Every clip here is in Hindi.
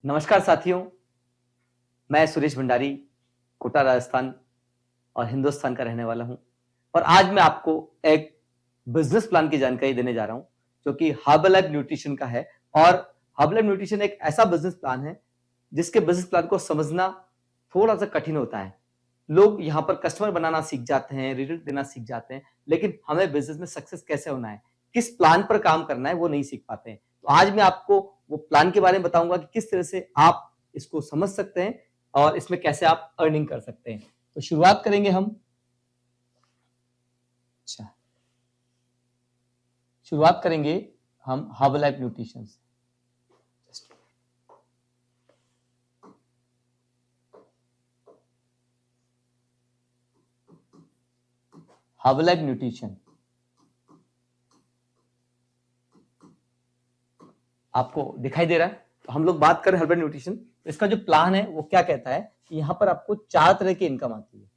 नमस्कार साथियों, मैं सुरेश भंडारी, कोटा राजस्थान और हिंदुस्तान का रहने वाला हूं और आज मैं आपको एक बिजनेस प्लान की जानकारी देने जा रहा हूं जो कि हर्बलाइफ न्यूट्रिशन का है। और हर्बलाइफ न्यूट्रिशन एक ऐसा बिजनेस प्लान है जिसके बिजनेस प्लान को समझना थोड़ा सा कठिन होता है। लोग यहाँ पर कस्टमर बनाना सीख जाते हैं, रिजल्ट देना सीख जाते हैं, लेकिन हमें बिजनेस में सक्सेस कैसे होना है, किस प्लान पर काम करना है, वो नहीं सीख पाते हैं। तो आज मैं आपको वो प्लान के बारे में बताऊंगा कि किस तरह से आप इसको समझ सकते हैं और इसमें कैसे आप अर्निंग कर सकते हैं। तो शुरुआत करेंगे हम। अच्छा, शुरुआत करेंगे हम हर्बलाइफ न्यूट्रिशन से। हर्बलाइफ न्यूट्रिशन आपको दिखाई दे रहा है। तो हम लोग बात करें हर्बल न्यूट्रिशन, तो इसका जो प्लान है वो क्या कहता है कि यहाँ पर आपको 4 तरह की इनकम आती है।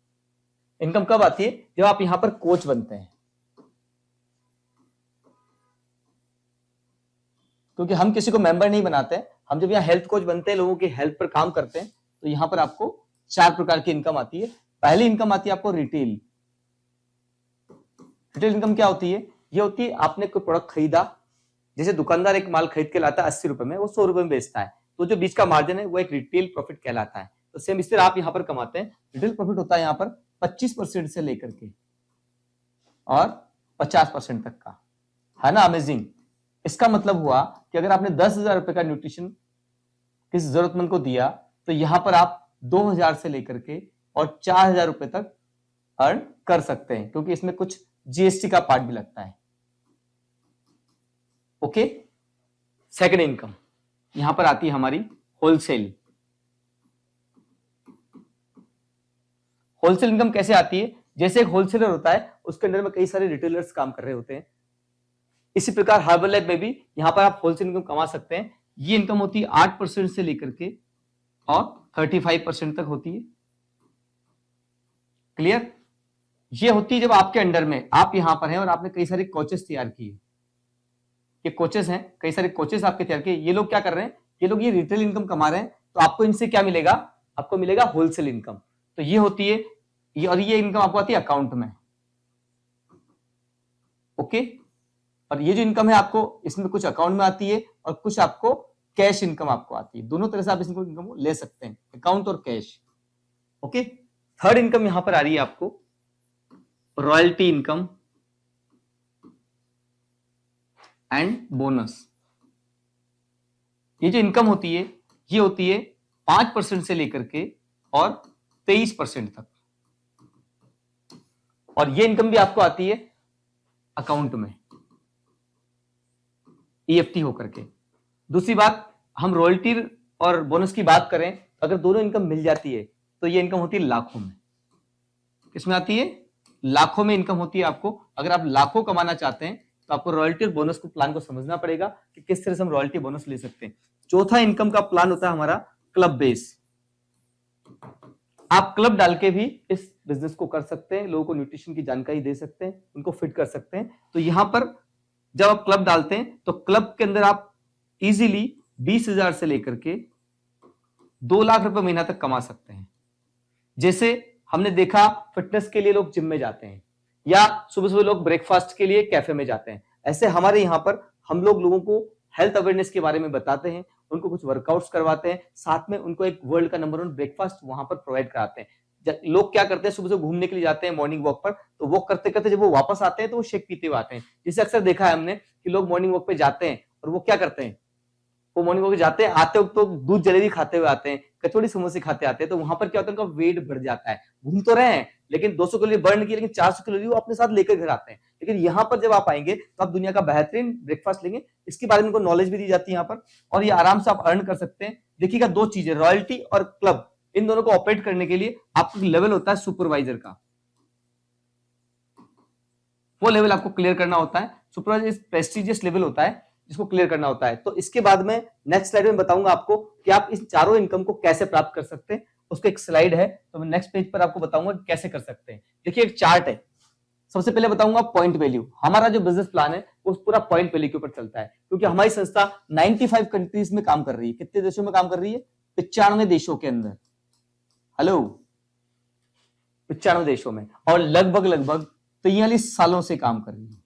इनकम कब आती है? जब आप यहाँ पर कोच बनते हैं, क्योंकि हम किसी को मेंबर नहीं बनाते हैं। हम जब यहाँ हेल्थ कोच बनते हैं, लोगों की हेल्थ पर काम करते हैं, तो यहाँ पर आपको 4 प्रकार की इनकम आती है। पहली इनकम आती है आपको रिटेल। रिटेल इनकम क्या होती है? ये होती है आपने कोई प्रोडक्ट खरीदा, जैसे दुकानदार एक माल खरीद के लाता है 80 रुपए में, वो 100 रुपए में बेचता है, तो जो बीच का मार्जिन है वो एक रिटेल प्रॉफिट कहलाता है। तो सेम इस तरह आप यहाँ पर कमाते हैं। रिटेल प्रॉफिट होता है यहाँ पर 25% से लेकर के और 50% तक का, है ना। अमेजिंग। इसका मतलब हुआ कि अगर आपने 10,000 रुपए का न्यूट्रिशन किसी जरूरतमंद को दिया, तो यहां पर आप 2,000 से लेकर के और 4,000 रुपए तक अर्न कर सकते हैं, क्योंकि इसमें कुछ जीएसटी का पार्ट भी लगता है। ओके। सेकंड इनकम यहां पर आती है हमारी होलसेल। होलसेल इनकम कैसे आती है? जैसे एक होलसेलर होता है, उसके अंडर में कई सारे रिटेलर्स काम कर रहे होते हैं। इसी प्रकार हर्बलाइफ में भी यहां पर आप होलसेल इनकम कमा सकते हैं। ये इनकम होती है 8% से लेकर के और 35% तक होती है। क्लियर? ये होती है जब आपके अंडर में आप यहां पर हैं और आपने कई सारे कोचेस तैयार किए। ये कोचेस हैं, कई सारे कोचेस आपके तैयार किए। ये लोग क्या कर रहे हैं? ये लोग ये रिटेल इनकम कमा रहे हैं, तो आपको इनसे क्या मिलेगा? आपको मिलेगा होलसेल इनकम। तो ये होती है ये, और ये इनकम आपको आती है अकाउंट में। ओके। और ये जो इनकम है आपको इसमें कुछ अकाउंट में आती है और कुछ आपको कैश इनकम आपको आती है। दोनों तरह से आप इस इनकम को ले सकते हैं, अकाउंट और कैश। ओके। थर्ड इनकम यहां पर आ रही है आपको रॉयल्टी इनकम एंड बोनस। ये जो इनकम होती है ये होती है 5% से लेकर के और 23% तक, और ये इनकम भी आपको आती है अकाउंट में ईएफटी होकर के। दूसरी बात, हम रॉयल्टी और बोनस की बात करें, अगर दोनों इनकम मिल जाती है तो ये इनकम होती है लाखों में। किसमें आती है? लाखों में इनकम होती है आपको। अगर आप लाखों कमाना चाहते हैं तो आपको रॉयल्टी और बोनस को प्लान को समझना पड़ेगा कि किस तरह से हम रॉयल्टी बोनस ले सकते हैं। चौथा इनकम का प्लान होता है हमारा क्लब बेस। आप क्लब डाल के भी इस बिजनेस को कर सकते हैं, लोगों को न्यूट्रिशन की जानकारी दे सकते हैं, उनको फिट कर सकते हैं। तो यहां पर जब आप क्लब डालते हैं तो क्लब के अंदर आप इजीली 20,000 से लेकर के 2 लाख रुपए महीना तक कमा सकते हैं। जैसे हमने देखा फिटनेस के लिए लोग जिम में जाते हैं, या सुबह सुबह लोग ब्रेकफास्ट के लिए कैफे में जाते हैं, ऐसे हमारे यहाँ पर हम लोगों को हेल्थ अवेयरनेस के बारे में बताते हैं, उनको कुछ वर्कआउट्स करवाते हैं, साथ में उनको एक वर्ल्ड का नंबर 1 ब्रेकफास्ट वहां पर प्रोवाइड कराते हैं। लोग क्या करते हैं, सुबह सुबह घूमने के लिए जाते हैं मॉर्निंग वॉक पर, तो वॉक करते करते जब वो वापस आते हैं तो वो शेक पीते हुए आते हैं। जिसे अक्सर देखा है हमने कि लोग मॉर्निंग वॉक पे जाते हैं और वो क्या करते हैं, वो मॉर्निंग वॉक जाते हैं, आते वक्त तो दूध जलेबी खाते हुए आते हैं, कचौड़ी समोसे खाते आते हैं, तो वहां पर क्या होता है, उनका वेट बढ़ जाता है। घूम तो रहे हैं लेकिन 200 कैलोरी बर्न की, लेकिन 400 कैलोरी वो अपने साथ लेकर घर आते हैं। लेकिन यहाँ पर जब आप आएंगे तो आप दुनिया का बेहतरीन ब्रेकफास्ट लेंगे, इसके बारे में उनको नॉलेज भी दी जाती है यहाँ पर, और ये आराम से आप अर्न कर सकते हैं। देखिएगा, 2 चीजें, रॉयल्टी और क्लब, इन दोनों को ऑपरेट करने के लिए आपको लेवल होता है सुपरवाइजर का। वो लेवल आपको क्लियर करना होता है। सुपरवाइजर प्रेस्टिजियस लेवल होता है जिसको क्लियर करना होता है। तो इसके बाद में नेक्स्ट स्लाइड में बताऊंगा आपको कि आप इस चारों इनकम को कैसे प्राप्त कर सकते हैं। उसका एक स्लाइड है, तो मैं नेक्स्ट पेज पर आपको बताऊंगा कि कैसे कर सकते हैं। देखिए, एक चार्ट है। सबसे पहले बताऊंगा पॉइंट वैल्यू। हमारा जो बिजनेस प्लान है वो पूरा पॉइंट वैल्यू के ऊपर चलता है, क्योंकि हमारी संस्था 95 कंट्रीज में काम कर रही है। कितने देशों में काम कर रही है? 95 देशों के अंदर। हेलो, 95 देशों में, और लगभग 43 सालों से काम कर रही है।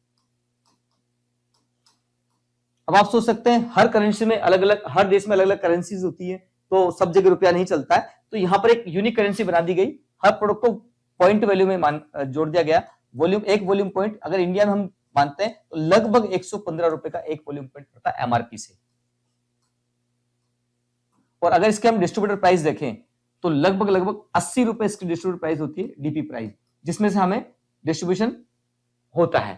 अब आप सोच सकते हैं हर करेंसी में अलग अलग, हर देश में अलग अलग करेंसीज होती है, तो सब जगह रुपया नहीं चलता है। तो यहां पर एक यूनिक करेंसी बना दी गई, हर प्रोडक्ट को पॉइंट वैल्यू में जोड़ दिया गया। वॉल्यूम पॉइंट अगर इंडिया में हम मानते हैं तो लगभग 115 रुपए का एक वॉल्यूम पॉइंट पड़ता है एमआरपी से। और अगर इसके हम डिस्ट्रीब्यूटर प्राइस देखें तो लगभग 80 रुपए इसकी डिस्ट्रीब्यूटर प्राइस होती है, डीपी प्राइस, जिसमें से हमें डिस्ट्रीब्यूशन होता है,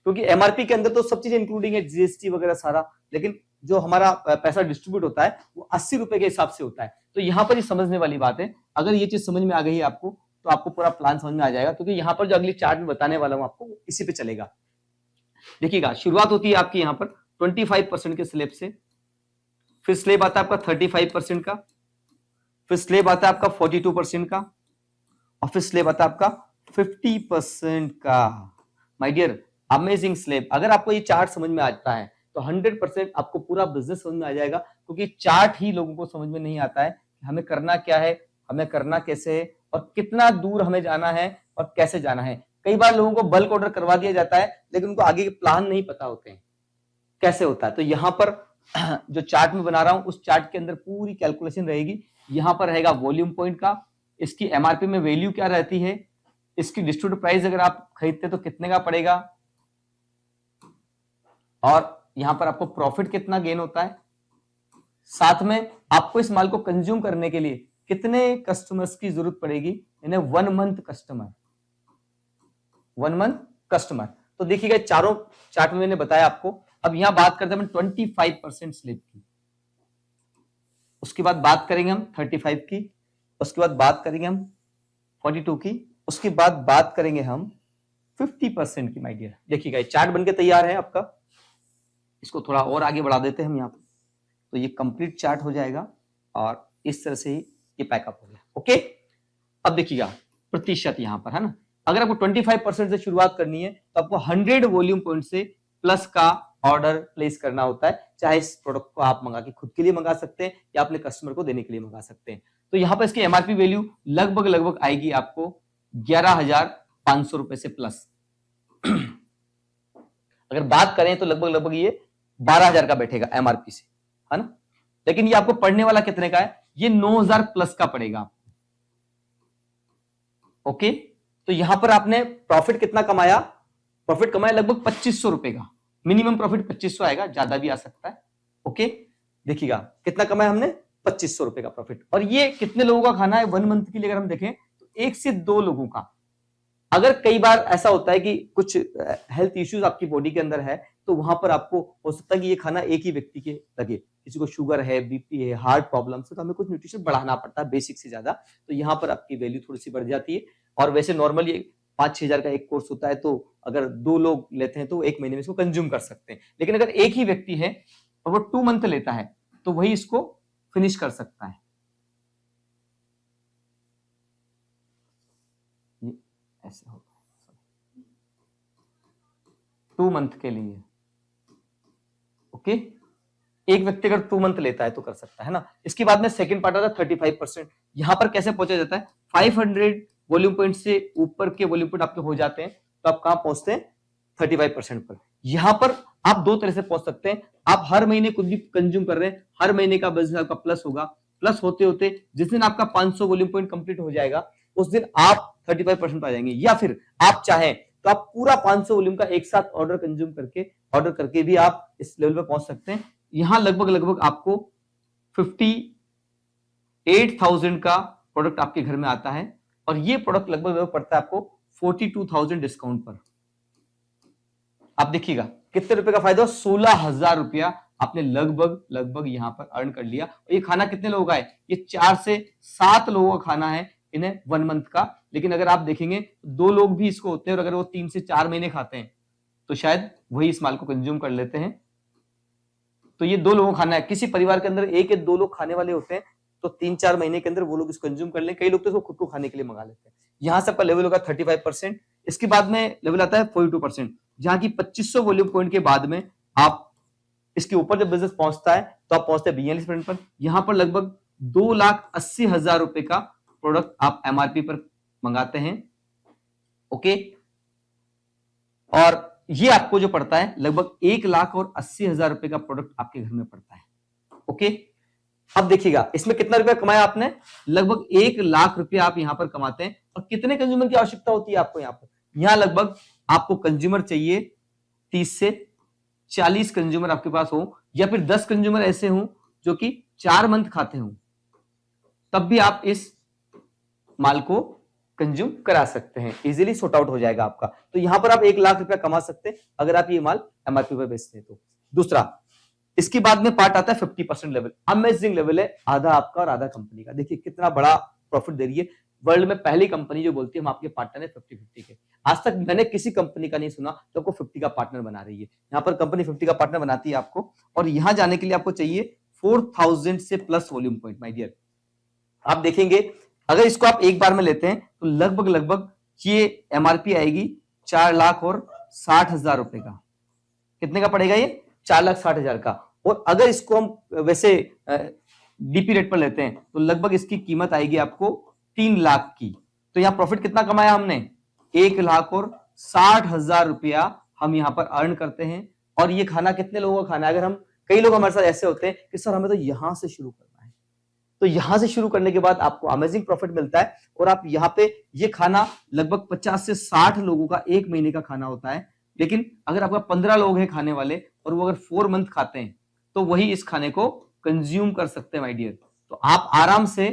क्योंकि एमआरपी के अंदर तो सब चीजें इंक्लूडिंग है, जीएसटी वगैरह सारा, लेकिन जो हमारा पैसा डिस्ट्रीब्यूट होता है वो 80 रुपए के हिसाब से होता है। तो यहां पर ये समझने वाली बात है, अगर ये चीज समझ में आ गई है आपको तो आपको पूरा प्लान समझ में आ जाएगा, क्योंकि यहां पर जो अगली चार्ट में बताने वाला हूं आपको इसी पे चलेगा। देखिएगा, शुरुआत होती है आपकी यहां पर 25% के स्लैब से, फिर स्लैब आता है आपका 35% का, फिर स्लैब आता है आपका 42% का, और फिर स्लैब आता है आपका 50% का। My dear, amazing slab. अगर आपको ये चार्ट समझ में आता है तो 100% आपको पूरा बिजनेस समझ में आ जाएगा, क्योंकि चार्ट ही लोगों को समझ में नहीं आता है कि हमें करना क्या है, हमें करना कैसे है, और कितना दूर हमें जाना है और कैसे जाना है। कई बार लोगों को बल्क ऑर्डर करवा दिया जाता है, लेकिन उनको आगे के प्लान नहीं पता होते हैं कैसे होता है। तो यहां पर जो चार्ट में बना रहा हूं, उस चार्ट के अंदर पूरी कैलकुलेशन रहेगी। यहां पर रहेगा वॉल्यूम पॉइंट का, इसकी एमआरपी में वैल्यू क्या रहती है, इसकी डिस्ट्रीब्यूटर प्राइस अगर आप खरीदते तो कितने का पड़ेगा, और यहां पर आपको प्रॉफिट कितना गेन होता है, साथ में आपको इस माल को कंज्यूम करने के लिए कितने कस्टमर्स की जरूरत पड़ेगी, यानी 1 मंथ कस्टमर। तो देखिएगा चारों चार्ट में मैंने बताया आपको। अब यहां बात करते हैं 25% स्लिप की, उसके बाद बात करेंगे हम 35 की, उसके बाद बात करेंगे हम 42 की, उसके बाद बात करेंगे हम 50% की। माय डियर, देखिएगा ये चार्ट बनके तैयार है आपका। इसको थोड़ा और आगे बढ़ा देते हैं हम यहाँ पे, तो ये कंप्लीट चार्ट हो जाएगा, और इस तरह से ही ये पैकअप हो गया। ओके, अब देखिएगा प्रतिशत यहाँ पर है ना, अगर आपको 25% से शुरुआत करनी है तो आपको 100 वॉल्यूम पॉइंट से प्लस का ऑर्डर प्लेस करना होता है। चाहे इस प्रोडक्ट को आप मंगा के खुद के लिए मंगा सकते हैं या अपने कस्टमर को देने के लिए मंगा सकते हैं। तो यहाँ पर इसकी एमआरपी वैल्यू लगभग आएगी आपको 11,500 रुपए से प्लस। अगर बात करें तो लगभग ये 12,000 का बैठेगा एमआरपी से, है ना। लेकिन ये आपको पड़ने वाला कितने का है, ये 9,000 प्लस का पड़ेगा आपको। ओके, तो यहां पर आपने प्रॉफिट कितना कमाया, प्रॉफिट कमाया लगभग 2500 रुपए का, मिनिमम प्रॉफिट 2500 आएगा, ज्यादा भी आ सकता है। ओके, देखिएगा कितना कमाया हमने, 2500 रुपए का प्रॉफिट। और ये कितने लोगों का खाना है 1 मंथ के लिए, अगर हम देखें तो 1 से 2 लोगों का। अगर कई बार ऐसा होता है कि कुछ हेल्थ इश्यूज आपकी बॉडी के अंदर है, तो वहां पर आपको हो सकता है कि ये खाना एक ही व्यक्ति के लगे, किसी को शुगर है, बीपी है, हार्ट प्रॉब्लम है, तो हमें कुछ न्यूट्रिशन बढ़ाना पड़ता है बेसिक से ज्यादा, तो यहाँ पर आपकी वैल्यू थोड़ी सी बढ़ जाती है। और वैसे नॉर्मली 5-6 हजार का एक कोर्स होता है, तो अगर 2 लोग लेते हैं तो 1 महीने में इसको कंज्यूम कर सकते हैं। लेकिन अगर एक ही व्यक्ति है और वो 2 मंथ लेता है तो वही इसको फिनिश कर सकता है। ये ऐसे होगा 2 मंथ के लिए। ओके, एक व्यक्ति अगर 2 मंथ लेता है तो कर सकता है ना। इसके बाद में सेकंड पार्ट आता है 35%। यहां पर कैसे पहुंचा जाता है, 500 वॉल्यूम पॉइंट से ऊपर के वॉल्यूम पॉइंट आपके हो जाते हैं तो आप कहां पहुंचते हैं, 35% पर। यहां पर आप 2 तरह से पहुंच सकते हैं, आप हर महीने कुछ भी कंज्यूम कर रहे हैं, हर महीने का बिजनेस आपका प्लस होगा। प्लस होते होते जिस दिन आपका 500 वॉल्यूम पॉइंट कंप्लीट हो जाएगा उस दिन आप 35% पर आ जाएंगे। या फिर आप चाहें तो आप पूरा 500 वॉल्यूम का एक साथ ऑर्डर करके भी आप इस लेवल पर पहुंच सकते हैं। यहां लगभग आपको 58,000 का प्रोडक्ट आपके घर में आता है, और ये प्रोडक्ट लगभग पड़ता है आपको 42,000 डिस्काउंट पर। आप देखिएगा कितने रुपए का फायदा, 16,000 रुपया आपने लगभग यहां पर अर्न कर लिया। और ये खाना कितने लोगों का है, ये 4 से 7 लोगों का खाना है इन्हें 1 मंथ का। लेकिन अगर आप देखेंगे 2 लोग भी इसको होते हैं, और अगर वो 3 से 4 महीने खाते हैं तो शायद वही इस माल को कंज्यूम कर लेते हैं। तो ये 2 लोगों को खाना है, किसी परिवार के अंदर 1 या 2 लोग खाने वाले होते हैं, तो 3-4 महीने के अंदर वो लोग इसको कंज्यूम कर लें। कई लोग तो इसको खुद को खाने के लिए मंगा लेते हैं। यहां से आपका लेवल होगा 35%। इसके बाद में लेवल आता है 42%। जहां की 2500 वॉल्यूम पॉइंट के बाद में आप इसके ऊपर जब बिजनेस पहुंचता है तो आप पहुंचते हैं 42% पर। यहां पर लगभग 2,80,000 रुपए का प्रोडक्ट आप एमआरपी पर मंगाते हैं। ओके, और ये आपको जो पड़ता है लगभग 1,80,000 रुपए का प्रोडक्ट आपके घर में पड़ता है। ओके, अब देखिएगा इसमें कितना रुपया कमाया आपने, लगभग 1,00,000 रुपया आप यहां पर कमाते हैं। और कितने कंज्यूमर की आवश्यकता होती है आपको यहां पर, यहां लगभग आपको कंज्यूमर चाहिए 30 से 40 कंज्यूमर आपके पास हो, या फिर 10 कंज्यूमर ऐसे हों जो कि 4 मंथ खाते हों, तब भी आप इस माल को कंज्यूम करा सकते हैं, इजीली सॉर्ट आउट हो जाएगा आपका। तो यहां पर आप 1,00,000 रुपया कमा सकते हैं अगर आप ये माल एमआरपी पर बेचते हैं तो। दूसरा, इसके बाद में पार्ट आता है 50% लेवल। अमेजिंग लेवल है, आधा आपका और आधा कंपनी का। देखिए कितना बड़ा प्रॉफिट दे रही है। वर्ल्ड में पहली कंपनी जो बोलती है हम आपके पार्टनर है 50-50 के। आज तक मैंने किसी कंपनी का नहीं सुना तो आपको 50 का पार्टनर बना रही है। यहां पर कंपनी 50 का पार्टनर बनाती है आपको, और यहां जाने के लिए आपको चाहिए 4,000 से plus volume point. My dear, आप देखेंगे अगर इसको आप एक बार में लेते हैं तो लगभग ये एमआरपी आएगी 4,60,000 रुपए का। कितने का पड़ेगा ये, 4,60,000 का। और अगर इसको हम वैसे डीपी रेट पर लेते हैं तो लगभग इसकी कीमत आएगी आपको 3,00,000 की। तो यहां प्रॉफिट कितना कमाया हमने, 1,60,000 रुपया हम यहां पर अर्न करते हैं। और ये खाना कितने लोगों का खाना है, अगर हम, कई लोग हमारे साथ ऐसे होते हैं कि सर हमें तो यहां से शुरू करना है, तो यहां से शुरू करने के बाद आपको अमेजिंग प्रॉफिट मिलता है। और आप यहां पे ये खाना लगभग 50 से 60 लोगों का एक महीने का खाना होता है। लेकिन अगर आपका 15 लोग हैं खाने वाले और वो अगर 4 मंथ खाते हैं तो वही इस खाने को कंज्यूम कर सकते हैं माय डियर। तो आप आराम से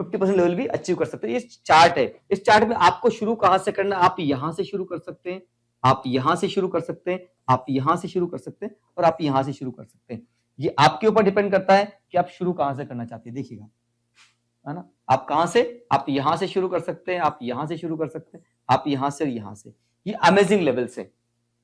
50% लेवल भी अचीव कर सकते हैं। ये चार्ट है, इस चार्ट में आपको शुरू कहां से करना है, आप यहां से शुरू कर सकते हैं, आप यहां से शुरू कर सकते हैं, आप यहां से शुरू कर सकते हैं, और आप यहां से शुरू कर सकते हैं। ये आपके ऊपर डिपेंड करता है कि आप शुरू कहां से करना चाहते हैं। देखिएगा, है ना, आप कहां से, आप यहां से शुरू कर सकते हैं, आप यहां से शुरू कर सकते हैं, आप यहां से और यहां से। ये अमेजिंग लेवल से,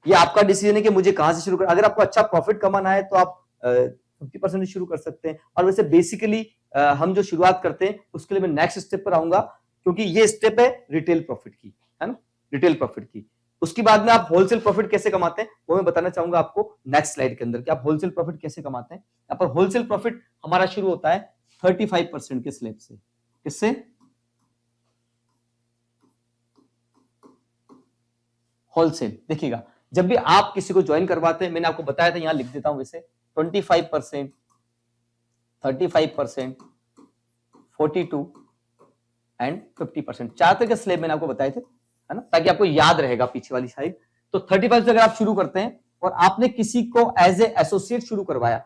ये आपका डिसीजन है कि मुझे कहां से शुरू कर। अगर आपको अच्छा प्रॉफिट कमाना है तो आप 50% शुरू कर सकते हैं। और वैसे बेसिकली हम जो शुरुआत करते हैं उसके लिए मैं नेक्स्ट स्टेप पर आऊंगा, क्योंकि ये स्टेप है रिटेल प्रॉफिट की, है ना, रिटेल प्रॉफिट की। उसके बाद में आप होलसेल प्रॉफिट कैसे कमाते हैं वो मैं बताना चाहूंगा आपको नेक्स्ट स्लाइड के अंदर, कि आप होलसेल प्रॉफिट कैसे कमाते हैं। यहाँ पर होलसेल प्रॉफिट हमारा शुरू होता है 35% के स्लैब से। किससे, होलसेल। देखिएगा, जब भी आप किसी को ज्वाइन करवाते हैं, मैंने आपको बताया था, यहां लिख देता हूं वैसे, 25%, 35%, 42 एंड 50%, 4 तरह के स्लैब मैंने आपको बताए थे, है ना, ताकि आपको याद रहेगा पीछे वाली साइड। तो 35 से अगर आप शुरू करते हैं और आपने किसी को एज ए एसोसिएट शुरू करवाया,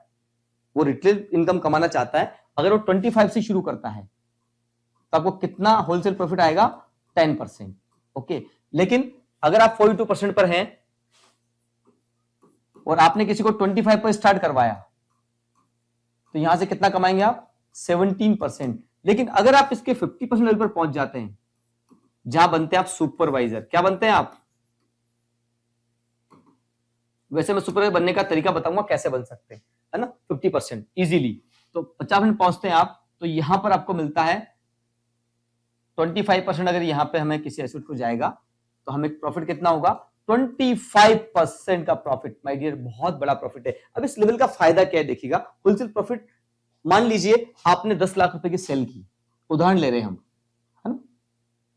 वो रिटेल इनकम कमाना चाहता है, अगर वो 25 से शुरू करता है तो आपको कितना होलसेल प्रॉफिट आएगा, 10%। ओके, लेकिन अगर आप 42% पर हैं और आपने किसी को 25 पर स्टार्ट करवाया तो यहां से कितना कमाएंगे आप, 17%। लेकिन अगर आप इसके 50% लेवल पर पहुंच जाते हैं, जहां बनते हैं आप सुपरवाइजर, क्या बनते हैं आप, वैसे मैं सुपरवाइजर बनने का तरीका बताऊंगा कैसे बन सकते हैं, है ना, 50% इजीली। तो 50% पहुंचते हैं आप, तो यहां पर आपको मिलता है 25%। अगर यहां पे हमें किसी एसेट को जाएगा तो हमें प्रॉफिट कितना होगा, 25% का प्रॉफिट। माय डियर, बहुत बड़ा प्रॉफिट है। अब इस लेवल का फायदा क्या है, देखिएगा, होलसेल प्रॉफिट, मान लीजिए आपने 10 लाख रुपए की सेल की, उदाहरण ले रहे हैं हम, है ना,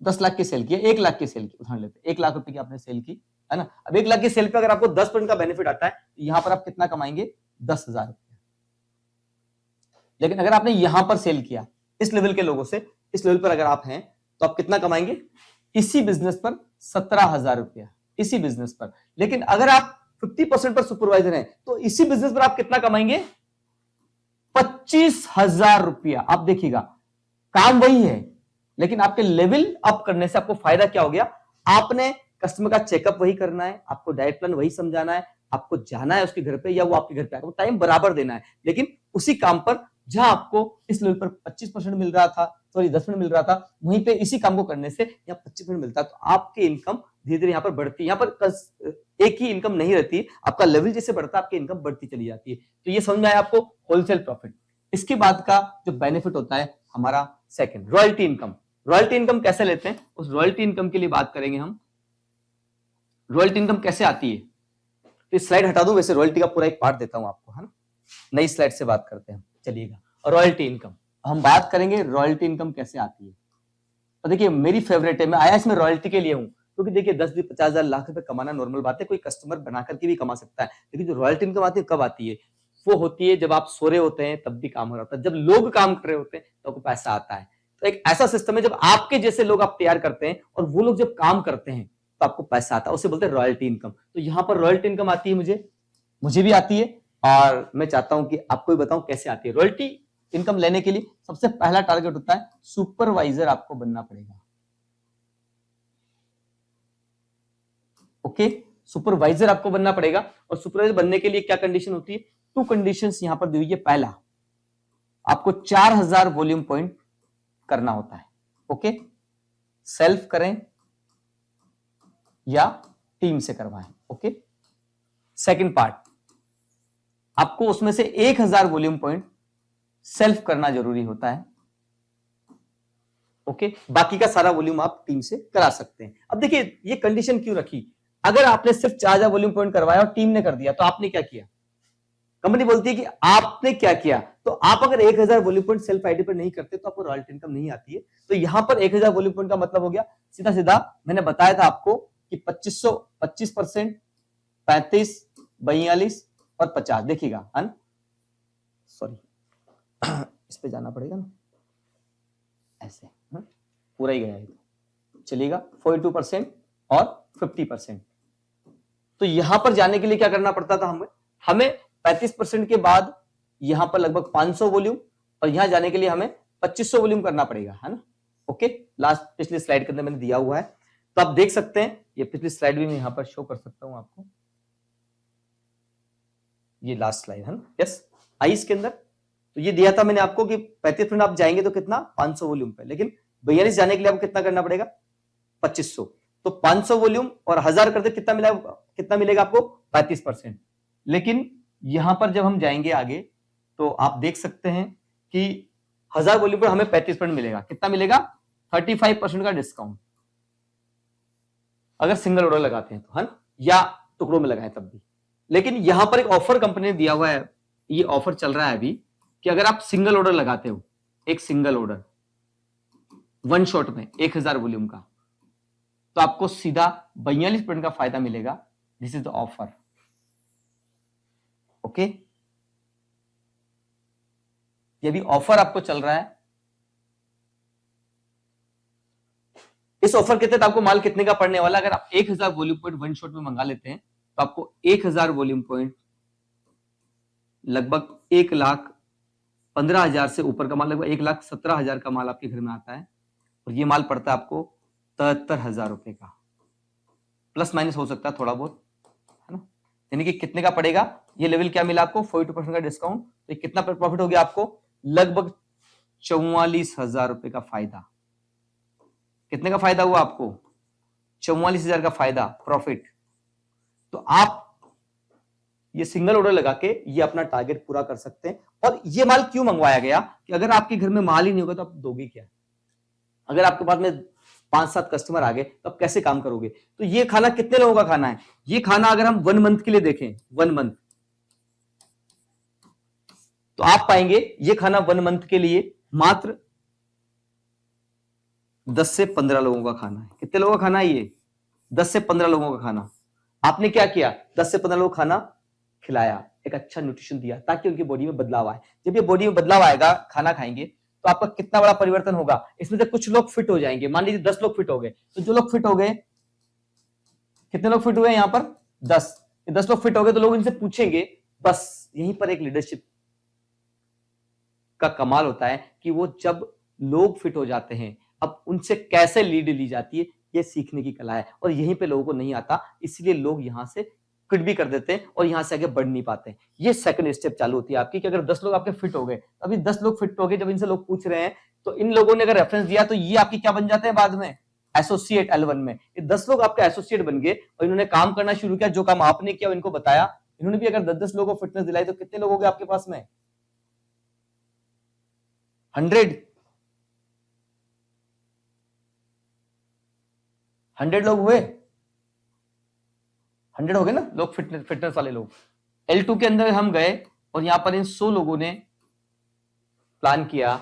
10 लाख की सेल की, 1 लाख की सेल की, उदाहरण लेते हैं, 1 लाख रुपए की आपने सेल की, है ना। अब 1 लाख की सेल पे अगर आपको 10% का बेनिफिट आता है तो यहां पर आप कितना कमाएंगे, 10,000 रुपए। लेकिन अगर आपने यहां पर सेल किया इस लेवल के लोगों से, इस लेवल पर अगर आप हैं तो आप कितना कमाएंगे, इसी बिजनेस पर 17,000 रुपया, इसी बिजनेस पर। लेकिन अगर आप 50% पर सुपरवाइजर हैं तो इसी बिजनेस पर आप कितना कमाएंगे, 25,000 रुपया। आप देखिएगा, काम वही है लेकिन आपके लेवल अप करने से आपको फायदा क्या हो गया, आपने कस्टमर का चेकअप वही करना है, आपको डाइट प्लान वही समझाना है, आपको जाना है उसके घर पे या वो आपके घर पे आएगा, टाइम बराबर देना है। लेकिन उसी काम पर जहां आपको इस लेवल पर 25% मिल रहा था, सॉरी 10% मिल रहा था, वहीं पे इसी काम को करने से यहाँ 25% मिलता है। तो आपकी इनकम धीरे धीरे यहाँ पर बढ़ती है। यहाँ पर एक ही इनकम नहीं रहती, आपका लेवल जैसे बढ़ता है आपकी इनकम बढ़ती चली जाती है। तो ये समझ में आया आपको, होलसेल प्रॉफिट। इसके बाद का जो बेनिफिट होता है हमारा second, royalty income. Royalty income कैसे लेते हैं, उस रॉयल्टी इनकम के लिए बात करेंगे हम। रॉयल्टी इनकम कैसे आती है, तो स्लाइड हटा दूं, वैसे रॉयल्टी का पूरा एक पार्ट देता हूं आपको, है ना। नई स्लाइड से बात करते हैं, चलिएगा। रॉयल्टी इनकम हम बात करेंगे, रॉयल्टी इनकम कैसे आती है। तो देखिए मेरी फेवरेट है, मैं आया इसमें रॉयल्टी के लिए हूं, क्योंकि देखिए 10-50 लाख रुपए कमाना नॉर्मल बात है, कोई कस्टमर बना करके भी कमा सकता है, लेकिन जो रॉयल्टी इनकम आती है कब आती है, वो होती है जब आप सो रहे होते हैं तब भी काम हो रहा होता है, जब लोग काम कर रहे होते हैं तो आपको पैसा आता है। तो एक ऐसा सिस्टम है जब आपके जैसे लोग आप तैयार करते हैं और वो लोग जब काम करते हैं तो आपको पैसा आता है, उसे बोलते हैं रॉयल्टी इनकम। तो यहां पर रॉयल्टी इनकम आती है, मुझे भी आती है, और मैं चाहता हूं कि आपको भी बताऊं कैसे आती है। रॉयल्टी इनकम लेने के लिए सबसे पहला टारगेट होता है सुपरवाइजर आपको बनना पड़ेगा। ओके, सुपरवाइजर आपको बनना पड़ेगा, और सुपरवाइजर बनने के लिए क्या कंडीशन होती है, 2 कंडीशंस यहां पर दी हुई है। पहला, आपको 4000 वॉल्यूम पॉइंट करना होता है। ओके, सेल्फ करें या टीम से करवाएं। ओके, सेकंड पार्ट, आपको उसमें से 1000 वॉल्यूम पॉइंट सेल्फ करना जरूरी होता है। ओके, बाकी का सारा वॉल्यूम आप टीम से करा सकते हैं। अब देखिए ये कंडीशन क्यों रखी, अगर आपने सिर्फ 4000 वॉल्यूम पॉइंट करवाया और टीम ने कर दिया तो आपने क्या किया, कंपनी बोलती है कि आपने क्या किया। तो आप अगर 1000 वॉल्यूम पॉइंट सेल्फ आईडी पर नहीं करते तो आपको रॉयल्टी इनकम नहीं आती है। तो यहां पर 1000 वॉल्यूम पॉइंट का मतलब हो गया सीधा सीधा, मैंने बताया था आपको कि 2500, 25%, 35, 42 और 50। देखिएगा, सॉरी इस पे जाना पड़ेगा ना, ऐसे पूरा ही गया है, चलिएगा 42% और 50%। तो यहां पर जाने के लिए क्या करना पड़ता था हमें 35% के बाद यहां पर लगभग 500 वॉल्यूम, और यहां जाने के लिए हमें 2500 वॉल्यूम करना पड़ेगा, है ना। ओके, लास्ट पिछली स्लाइड के अंदर मैंने दिया हुआ है, तो आप देख सकते हैं, ये पिछली स्लाइड भी मैं यहां पर शो कर सकता हूं आपको, ये लास्ट स्लाइड है ना, यस, आई इसके अंदर। तो ये दिया था मैंने आपको कि 35% आप जाएंगे तो कितना, 500 वॉल्यूम पे, लेकिन 42 जाने के लिए आपको कितना करना पड़ेगा, 2500। तो 500 वॉल्यूम और 1000 करते कितना मिलेगा आपको, 35%। लेकिन यहां पर जब हम जाएंगे आगे तो आप देख सकते हैं कि 1000 वॉल्यूम पर हमें 35% मिलेगा, कितना मिलेगा, 35% का डिस्काउंट, अगर सिंगल ऑर्डर लगाते हैं तो, है ना, या टुकड़ों में लगाए तब भी। लेकिन यहां पर एक ऑफर कंपनी ने दिया हुआ है, ये ऑफर चल रहा है अभी, कि अगर आप सिंगल ऑर्डर लगाते हो, एक सिंगल ऑर्डर वन शॉट में 1000 वॉल्यूम का, तो आपको सीधा 42% का फायदा मिलेगा। This is the offer. Okay, ये भी ऑफर आपको चल रहा है। इस ऑफर के तहत आपको माल कितने का पड़ने वाला, अगर आप 1000 वॉल्यूम पॉइंट वन शॉट में मंगा लेते हैं तो आपको 1000 वॉल्यूम पॉइंट लगभग 1,15,000 से ऊपर का माल, लगभग 1,17,000 का माल आपके घर में आता है, और ये माल पड़ता है आपको 73,000 रुपए का, प्लस माइनस हो सकता है थोड़ा बहुत, है ना। यानी कि कितने का पड़ेगा, ये लेवल क्या मिला आपको, 42% का डिस्काउंट, तो कितना प्रॉफिट हो गया आपको, लगभग 44,000 रुपए का फायदा। कितने का फायदा हुआ आपको, 44,000 का फायदा, प्रॉफिट। तो आप ये सिंगल ऑर्डर लगा के ये अपना टारगेट पूरा कर सकते हैं। और ये माल क्यों मंगवाया गया, कि अगर आपके घर में माल ही नहीं होगा तो आप दोगे क्या, अगर आपके पास में 5-7 कस्टमर आ गए तो आप कैसे काम करोगे। तो ये खाना कितने लोगों का खाना है, ये खाना अगर हम 1 मंथ के लिए देखें, 1 मंथ, तो आप पाएंगे ये खाना 1 मंथ के लिए मात्र 10 से 15 लोगों का खाना है। कितने लोगों का खाना है ये, 10 से 15 लोगों का खाना। आपने क्या किया, 10 से 15 लोगों को खाना खिलाया, एक अच्छा न्यूट्रिशन दिया, ताकि उनकी बॉडी में बदलाव आए। जब ये बॉडी में बदलाव आएगा खाना खाएंगे तो आपका कितना बड़ा परिवर्तन होगा, इसमें से कुछ लोग फिट हो जाएंगे। मान लीजिए 10 लोग फिट हो गए, तो जो लोग फिट हो गए, कितने लोग फिट हुए यहां पर, 10 लोग फिट हो गए, तो लोग इनसे पूछेंगे। बस यहीं पर एक लीडरशिप का कमाल होता है कि वो जब लोग फिट हो जाते हैं, अब उनसे कैसे लीड ली जाती है, ये सीखने की कला है, और यहीं पे लोगों को नहीं आता, इसलिए लोग यहां से क्विट भी कर देते हैं और यहां से आगे बढ़ नहीं पाते। ये सेकंड स्टेप चालू होती है आपकी, कि अगर 10 लोग आपके फिट हो गए, अभी 10 लोग फिट हो गए, जब इनसे लोग पूछ रहे हैं तो इन लोगों ने अगर रेफरेंस दिया तो ये आपकी क्या बन जाते हैं बाद में, एसोसिएट L1 में। ये 10 लोग आपके एसोसिएट बन गए और इन्होंने काम करना शुरू किया, जो काम आपने किया इनको बताया, इन्होंने भी अगर 10-10 लोगों को फिटनेस दिलाई तो कितने लोग हो गए आपके पास में, 100 लोग हुए। 100 हो गए ना लोग, फिटनेस वाले लोग। L2 के अंदर हम गए और यहाँ पर इन 100 लोगों ने प्लान किया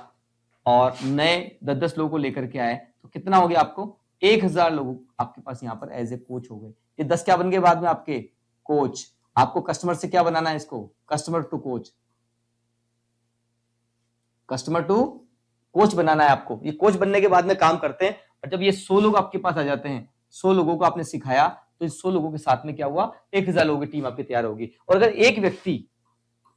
और नए 10-10 लोगों को लेकर के आए, तो कितना हो गया आपको 1000 लोग आपके पास यहाँ पर एज ए कोच हो गए। ये 10 क्या बन गए बाद में आपके कोच। आपको कस्टमर से क्या बनाना है इसको, customer to coach, customer to coach बनाना है आपको। ये कोच बनने के बाद में काम करते हैं और जब ये 100 लोग आपके पास आ जाते हैं, 100 लोगों को आपने सिखाया, तो इस 100 लोगों के साथ में क्या हुआ 1000 लोगों की टीम आपकी तैयार होगी। और अगर एक व्यक्ति,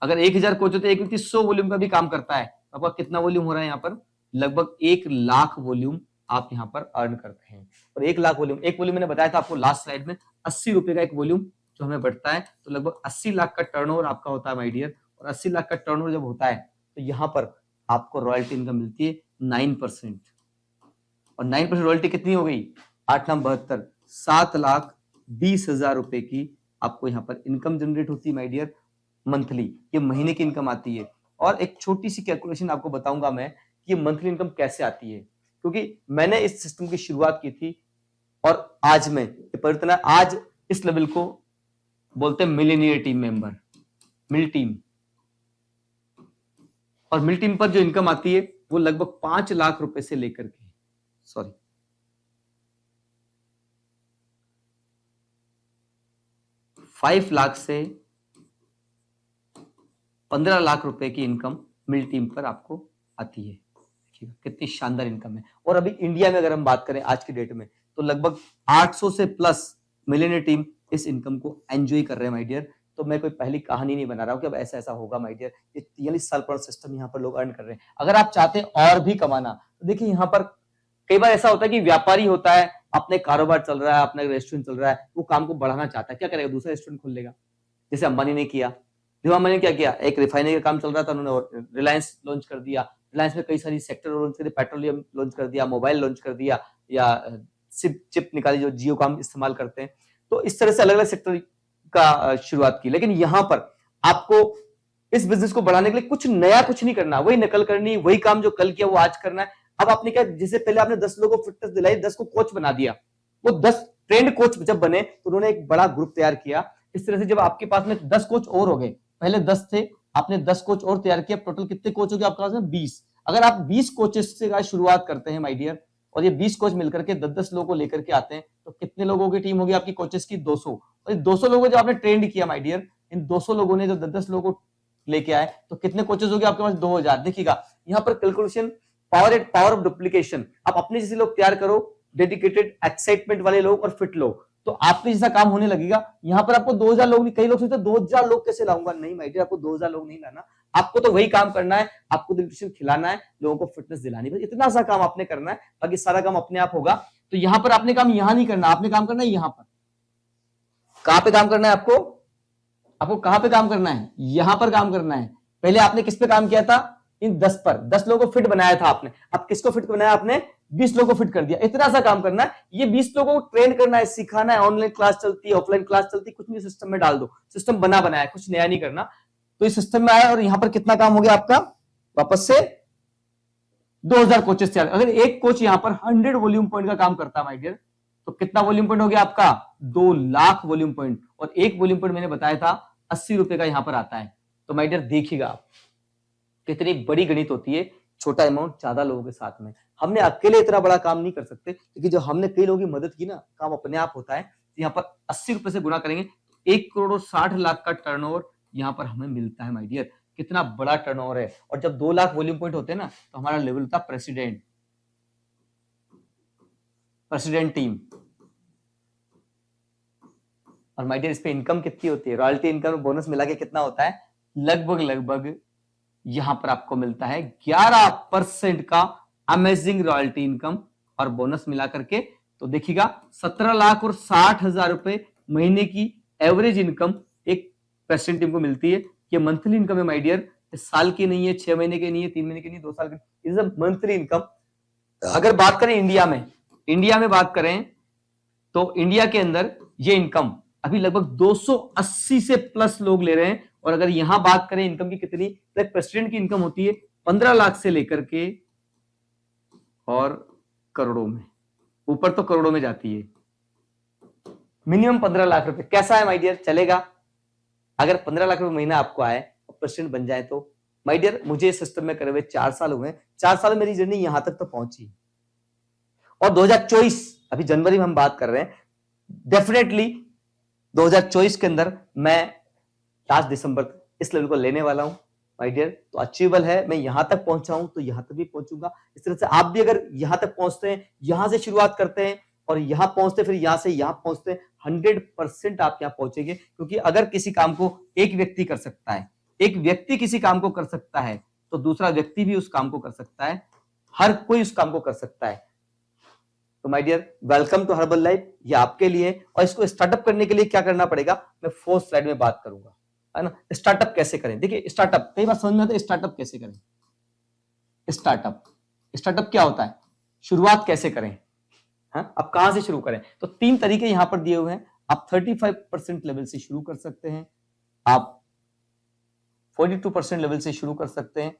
अगर 1000 कोच होते, एक व्यक्ति 100 वॉल्यूम का भी काम करता है, आपका कितना वॉल्यूम हो रहा है यहाँ पर, लगभग 1 लाख वॉल्यूम आप यहाँ पर अर्न करते हैं। और 1 लाख वॉल्यूम, एक वॉल्यूम मैंने बताया था आपको लास्ट स्लाइड में 80 रुपए का एक वॉल्यूम जो हमें बढ़ता है, तो लगभग 80 लाख का टर्नओवर आपका होता है माय डियर। और 80 लाख का टर्नओवर जब होता है तो यहाँ पर आपको रॉयल्टी इनकम मिलती है 9%। और 9% रॉयल्टी कितनी हो गई, 8 नाम 72, 7,20,000 रुपए की आपको यहाँ पर इनकम जनरेट होती है माय डियर मंथली। ये महीने की इनकम आती है। और एक छोटी सी कैलकुलेशन आपको बताऊंगा मैं कि ये मंथली इनकम कैसे आती है, क्योंकि मैंने इस सिस्टम की शुरुआत की थी और आज में परिवर्तन, आज इस लेवल को बोलते हैं मिलियनियर टीम मेंबर, मिल टीम। और मिल टीम पर जो इनकम आती है वो लगभग 5 लाख रुपए से लेकर के, सॉरी 5 लाख से 15 लाख रुपए की इनकम मिल टीम पर आपको आती है। कितनी शानदार इनकम है। और अभी इंडिया में अगर हम बात करें आज की डेट में, तो लगभग 800 से प्लस मिलियनियर टीम इस इनकम को एंजॉय कर रहे हैं माय डियर। तो मैं कोई पहली कहानी नहीं बना रहा हूं कि अब ऐसा ऐसा होगा माय डियर, ये 43 साल पुराना सिस्टम यहाँ पर लोग अर्न कर रहे हैं। अगर आप चाहते हैं और भी कमाना, तो देखिए यहाँ पर कई बार ऐसा होता है कि व्यापारी होता है, अपने कारोबार चल रहा है, अपना रेस्टोरेंट चल रहा है, वो काम को बढ़ाना चाहता है, क्या करेगा, दूसरा रेस्टोरेंट खोल लेगा। जैसे अंबानी ने किया, धीमा अंबानी ने क्या किया, एक रिफाइनरी का काम चल रहा था, उन्होंने रिलायंस लॉन्च कर दिया, रिलायंस में कई सारी सेक्टर लॉन्च कर दिया, पेट्रोलियम लॉन्च कर दिया, मोबाइल लॉन्च कर दिया, या चिप निकाली जो जियो का इस्तेमाल करते हैं। तो इस तरह से अलग अलग सेक्टर का शुरुआत की। लेकिन यहां पर आपको इस बिजनेस को बढ़ाने के लिए कुछ नया कुछ नहीं करना, वही नकल करनी, वही काम जो कल किया वो आज करना है। अब आपने क्या, जिससे पहले आपने 10 लोगों को फिटनेस दिलाई, 10 को कोच बना दिया, वो 10 ट्रेंड कोच जब बने तो उन्होंने एक बड़ा ग्रुप तैयार किया। इस तरह से जब आपके पास में 10 कोच और हो गए, पहले 10 थे, आपने 10 कोच और तैयार किया, टोटल कितने कोच हो गए आपके पास में 20। अगर आप 20 कोचेस से शुरुआत करते हैं माय डियर, और ये 20 कोच मिलकर के 10-10 लोगों को लेकर के आते हैं, तो कितने लोगों की टीम होगी आपकी कोचेस की, 200। और 200 लोगों जो आपने ट्रेंड किया माय डियर, इन 200 लोगों ने जो 10-10 लोगों को लेके आए, तो कितने कोचेस हो गए आपके पास, 2000। देखिएगा यहाँ पर कैलकुलेशन, पावर ऑफ डुप्लीकेशन। आप अपने जैसे लोग तैयार करो, डेडिकेटेड एक्साइटमेंट वाले लोग और फिट लोग, तो आपके जैसा काम होने लगेगा। यहाँ पर आपको 2000 लोग नहीं, कई लोग सोचते 2000 लोग कैसे लाऊंगा, नहीं माय डियर, आपको 2000 लोग नहीं लाना, आपको तो वही काम करना है, आपको न्यूट्रिशन खिलाना है, लोगों को फिटनेस दिलानी है, इतना सा काम आपने करना है, बाकी सारा काम अपने आप होगा। तो यहाँ पर आपने काम यहाँ नहीं करना, आपने काम करना है यहाँ पर। कहां पे काम करना है आपको, आपको कहां पे काम करना है, यहां पर काम करना है। पहले आपने किस पे काम किया था, इन 10 पर, 10 लोगों को फिट बनाया था आपने। अब किसको फिट बनाया आपने, 20 लोगों को फिट कर दिया। इतना सा काम करना है, ये 20 लोगों को ट्रेन करना है, सिखाना है। ऑनलाइन क्लास चलती है, ऑफलाइन क्लास चलती है, कुछ नहीं, सिस्टम में डाल दो, सिस्टम बना बनाया, कुछ नया नहीं करना। तो इस सिस्टम में आया और यहां पर कितना काम हो गया आपका, वापस से 2000 कोचेस तैयार। अगर एक कोच यहां पर 100 वॉल्यूम पॉइंट का काम करता है माय डियर, तो कितना वॉल्यूम पॉइंट हो गया आपका, 2 लाख वॉल्यूम पॉइंट। और एक वॉल्यूम पॉइंट मैंने बताया था 80 रुपए का यहां पर आता है। तो माय डियर देखिएगा आप कितनी बड़ी गणित होती है, छोटा अमाउंट ज्यादा लोगों के साथ में। हमने अकेले इतना बड़ा काम नहीं कर सकते, क्योंकि जब हमने कई लोगों की मदद की ना, काम अपने आप होता है। तो यहाँ पर 80 रुपए से गुणा करेंगे, 1,60,00,000 का टर्नओवर यहाँ पर हमें मिलता है माय डियर। कितना बड़ा टर्नओवर है। और जब 2 लाख वॉल्यूम पॉइंट होते हैं ना, तो हमारा लेवल था प्रेसिडेंट टीम। और माय डियर इस पे इनकम कितनी होती है, रॉयल्टी इनकम बोनस मिला के कितना होता है, लगभग यहां पर आपको मिलता है 11% का अमेजिंग रॉयल्टी इनकम और बोनस मिला करके। तो देखिएगा 17,60,000 रुपए महीने की एवरेज इनकम एक प्रेसिडेंट टीम को मिलती है। ये मंथली इनकम है माय डियर, साल की नहीं है, 6 महीने की नहीं है, 3 महीने की नहीं, 2 साल की, इज अ मंथली इनकम। अगर बात करें इंडिया में बात करें, तो इंडिया के अंदर ये इनकम अभी लगभग 280 से प्लस लोग ले रहे हैं। और अगर यहां बात करें इनकम की कितनी, तो एक प्रेसिडेंट की इनकम होती है 15 लाख से लेकर के और करोड़ों में, ऊपर तो करोड़ों में जाती है। मिनिमम 15 लाख रुपए। कैसा है माय डियर, चलेगा? अगर 15 लाख रुपए महीना आपको आए और प्रेसिडेंट बन जाए तो माय डियर, मुझे इस सिस्टम में करे हुए 4 साल हुए। 4 साल मेरी जर्नी यहां तक तो पहुंची, और 2024 अभी जनवरी में हम बात कर रहे हैं, डेफिनेटली 2024 के अंदर मैं लास्ट दिसंबर इस लेवल को लेने वाला हूं माय डियर। तो अचीवेबल है, मैं यहां तक पहुंचा हूं तो यहां तक भी पहुंचूंगा। इस तरह से आप भी अगर यहां तक पहुंचते हैं, यहां से शुरुआत करते हैं और यहां पहुंचते, फिर यहां से यहां पहुंचते हैं, 100% आप यहां पहुंचेंगे। क्योंकि अगर किसी काम को एक व्यक्ति कर सकता है, एक व्यक्ति किसी काम को कर सकता है, तो दूसरा व्यक्ति भी उस काम को कर सकता है, हर कोई उस काम को कर सकता है। तो my dear, welcome to Herbalife, ये आपके लिए। और इसको स्टार्टअप करने के लिए क्या करना पड़ेगा, मैं 4th स्लाइड में बात करूंगा, है ना। स्टार्टअप कैसे करें, देखिए स्टार्टअप कई बार समझ में आता है, स्टार्टअप कैसे करें। स्टार्टअप क्या होता है, शुरुआत कैसे करें, हाँ, अब कहां से शुरू करें। तो 3 तरीके यहां पर दिए हुए हैं। आप 35% लेवल से शुरू कर सकते हैं, आप 42% लेवल से शुरू कर सकते हैं,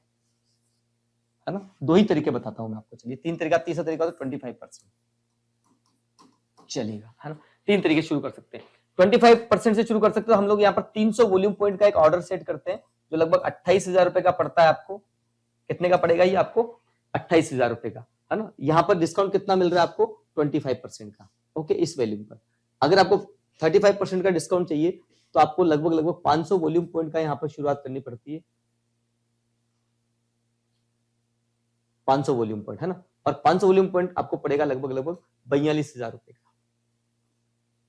है ना। 2 ही तरीके बताता हूं मैं आपको, चलिए 3 तरीका, तीसरा तरीका तो 25% चलेगा, है ना। 3 तरीके शुरू कर सकते हैं। 25% से शुरू कर सकते हो। हम लोग यहाँ पर 300 वॉल्यूम पॉइंट का एक ऑर्डर सेट करते हैं, जो लगभग 28,000 रुपए का पड़ता है आपको। कितने का पड़ेगा ये आपको, 28,000 रुपए का, है ना। यहाँ पर डिस्काउंट कितना मिल रहा है आपको, 25% का, ओके, इस वैल्यूम पर। अगर आपको 35% का डिस्काउंट चाहिए तो आपको लगभग 500 वॉल्यूम पॉइंट का यहाँ पर शुरुआत करनी पड़ती है, 500 वॉल्यूम पॉइंट, है ना। और 500 वॉल्यूम पॉइंट आपको पड़ेगा लगभग 42,000 रुपए का,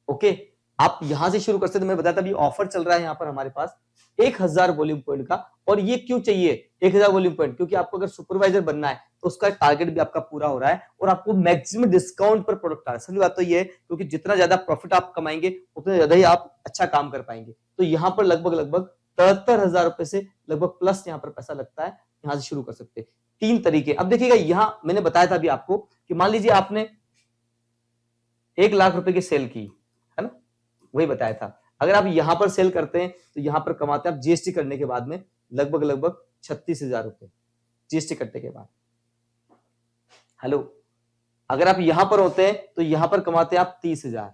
ओके। आप यहां से शुरू कर सकते, मैं बताया था अभी ऑफर चल रहा है यहाँ पर हमारे पास 1000 वॉल्यूम पॉइंट का। और ये क्यों चाहिए 1000 वॉल्यूम पॉइंट, क्योंकि आपको अगर सुपरवाइजर बनना है तो उसका टारगेट भी आपका पूरा हो रहा है और आपको मैक्सिमम डिस्काउंट पर प्रोडक्ट आ रहा है। सही बात तो ये है, क्योंकि जितना ज्यादा प्रॉफिट आप कमाएंगे उतना ज्यादा ही आप अच्छा काम कर पाएंगे। तो यहाँ पर लगभग 73,000 रुपए से लगभग प्लस यहाँ पर पैसा लगता है, यहां से शुरू कर सकते हैं। 3 तरीके। अब देखिएगा, यहां मैंने बताया था अभी आपको कि मान लीजिए आपने 1 लाख रुपए की सेल की, है ना, वही बताया था। अगर आप यहां पर सेल करते हैं तो यहां पर कमाते हैं आप जीएसटी करने के बाद में लगभग 36,000 रुपए जीएसटी कटने के बाद। हेलो, अगर आप यहां पर होते हैं तो यहां पर कमाते हैं आप 30,000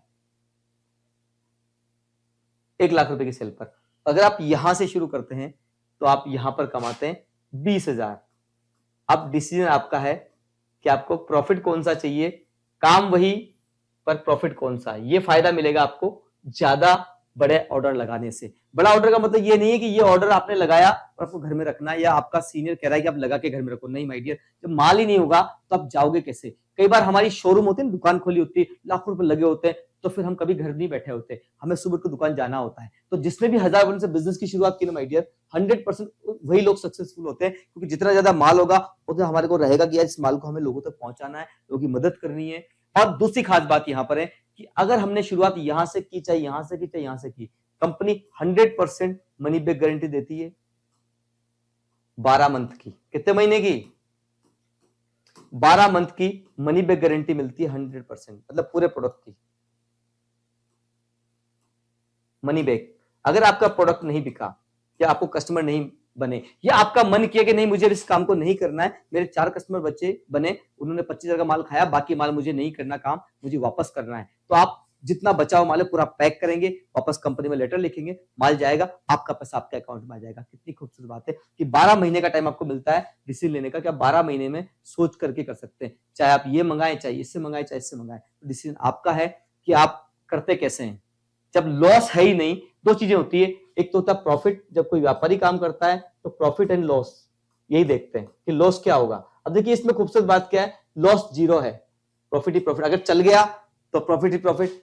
1 लाख रुपए की सेल पर। अगर आप यहां से शुरू करते हैं तो आप यहां पर कमाते हैं 20,000। अब डिसीजन आपका है कि आपको प्रॉफिट कौन सा चाहिए, काम वही पर प्रॉफिट कौन सा है। ये फायदा मिलेगा आपको ज्यादा बड़े ऑर्डर लगाने से। बड़ा ऑर्डर का मतलब ये नहीं है कि ये ऑर्डर आपने लगाया और आपको घर में रखना है, या आपका सीनियर कह रहा है कि आप लगा के घर में रखो। नहीं माय डियर, जब माल ही नहीं होगा तो आप जाओगे कैसे। कई बार हमारी शोरूम होती है, दुकान खोली होती है, लाखों रुपए लगे होते हैं, तो फिर हम कभी घर नहीं बैठे होते, हमें सुबह को दुकान जाना होता है। तो जिसने भी 1000 वॉल्यूम से बिजनेस की शुरुआत की ना माय डियर, 100% वही लोग सक्सेसफुल होते हैं, क्योंकि जितना ज्यादा माल होगा उतना हमारे को रहेगा कि यार इस माल को हमें लोगों तक पहुंचाना है, लोगों की मदद करनी है। और दूसरी खास बात यहां पर है कि अगर हमने शुरुआत यहां से की, चाहे यहां से की, चाहे यहां से की, कंपनी 100% मनी बैक गारंटी देती है 12 मंथ की। कितने महीने की, 12 मंथ की मनी बैक गारंटी मिलती है 100%, मतलब पूरे प्रोडक्ट की मनी बैक। अगर आपका प्रोडक्ट नहीं बिका, या आपको कस्टमर नहीं बने, या आपका मन किया कि नहीं मुझे इस काम को नहीं करना है, मेरे 4 कस्टमर बच्चे बने, उन्होंने 25,000 का माल खाया, बाकी माल मुझे नहीं करना काम, मुझे वापस करना है, तो आप जितना बचा हुआ माल है पूरा पैक करेंगे, वापस कंपनी में लेटर लिखेंगे, माल जाएगा, आपका पैसा आपके अकाउंट में आ जाएगा। कितनी खूबसूरत बात है कि 12 महीने का टाइम आपको मिलता है डिसीजन लेने का, कि आप 12 महीने में सोच करके कर सकते हैं। चाहे आप ये मंगाएं, चाहे इससे मंगाएं, चाहे इससे मंगाएं, तो डिसीजन आपका है कि आप करते कैसे हैं। जब लॉस है ही नहीं, 2 चीजें होती है, एक तो होता है प्रॉफिट। जब कोई व्यापारी काम करता है तो प्रॉफिट एंड लॉस यही देखते हैं कि लॉस क्या होगा। अब देखिए इसमें खूबसूरत बात क्या है, लॉस 0 है, प्रॉफिट ही प्रॉफिट। अगर चल गया तो प्रॉफिट ही प्रॉफिट,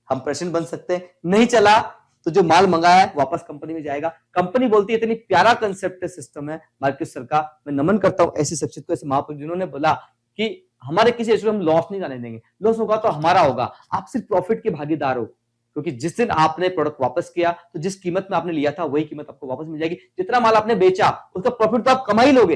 हम प्रेसिडेंट बन सकते हैं। नहीं चला तो जो माल मंगाया है वापस कंपनी में जाएगा। कंपनी बोलती है, इतनी प्यारा कंसेप्ट सिस्टम है मार्केट सर का, मैं नमन करता हूं ऐसी शख्सियत को, ऐसे महापुरुष जिन्होंने बोला कि हमारे किसी इशू में हम लॉस नहीं जाने देंगे, लॉस होगा तो हमारा होगा, आप सिर्फ प्रॉफिट के भागीदार हो। क्योंकि जिस दिन आपने प्रोडक्ट वापस किया तो जिस कीमत में आपने लिया था वही कीमत आपको वापस मिल जाएगी। जितना माल आपने बेचा उसका प्रॉफिट तो आप कमा ही लोगे,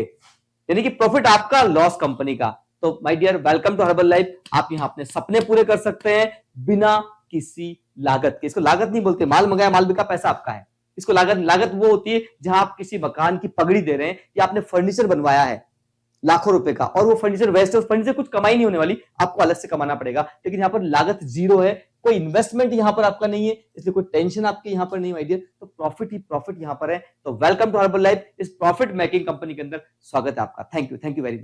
यानी कि प्रॉफिट आपका, लॉस कंपनी का। तो my dear, welcome to Herbalife. आप यहां अपने सपने पूरे कर सकते हैं बिना किसी लागत के। इसको लागत नहीं बोलते, माल मंगाया, माल बिका, पैसा आपका है। इसको लागत वो होती है जहां आप किसी मकान की पगड़ी दे रहे हैं, या आपने फर्नीचर बनवाया है लाखों रुपए का और वो फर्नीचर वेस्ट है, उस फर्नीचर कुछ कमाई नहीं होने वाली, आपको अलग से कमाना पड़ेगा। लेकिन यहाँ पर लागत 0 है, कोई इन्वेस्टमेंट यहाँ पर आपका नहीं है, इसलिए कोई टेंशन आपके यहाँ पर नहीं माय डियर। तो प्रॉफिट ही प्रॉफिट यहाँ पर है। तो वेलकम टू हर्बल लाइफ, इस प्रॉफिट मेकिंग कंपनी के अंदर स्वागत है आपका। Thank you very much.